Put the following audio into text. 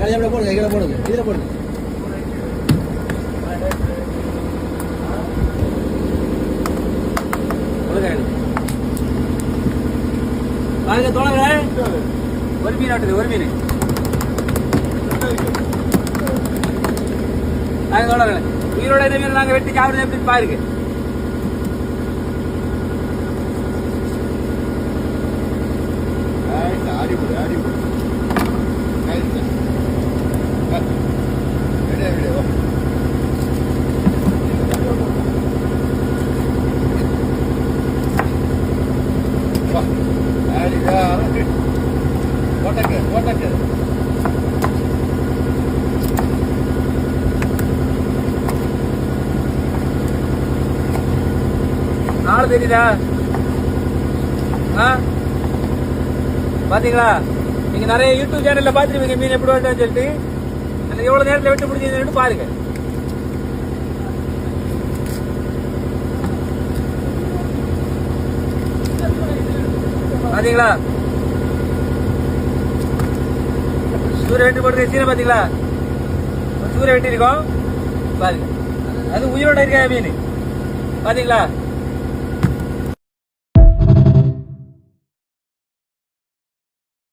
கல்யாணம் போடுங்க, இதில் போடுங்க, இதில் போடுங்க. பாருங்க தோழர்களே, ஒரு மீன் ஆட்டுது, ஒரு மீன். தோழர்களே, உயிரோட மீன் நாங்கள் வெட்டி சாப்பிடுறது எப்படின்னு பாருங்க. நாலு தெரியுதா? பாத்தீங்களா? நீங்க நிறைய யூடியூப் சேனல்ல பாத்துருவீங்க மீன் எப்படி வெட்டான்னு சொல்லிட்டு. எவ்வளவு நேரத்தில் வெட்டு முடிஞ்சதுன்னு பாருங்க. பாத்தீங்களா? சூரிய வெட்டி போட்டு சீனை பாத்தீங்களா? சூரிய வெட்டி இருக்கோம் பாருங்க. அது உயிரோட இருக்க மீன் பாத்தீங்களா?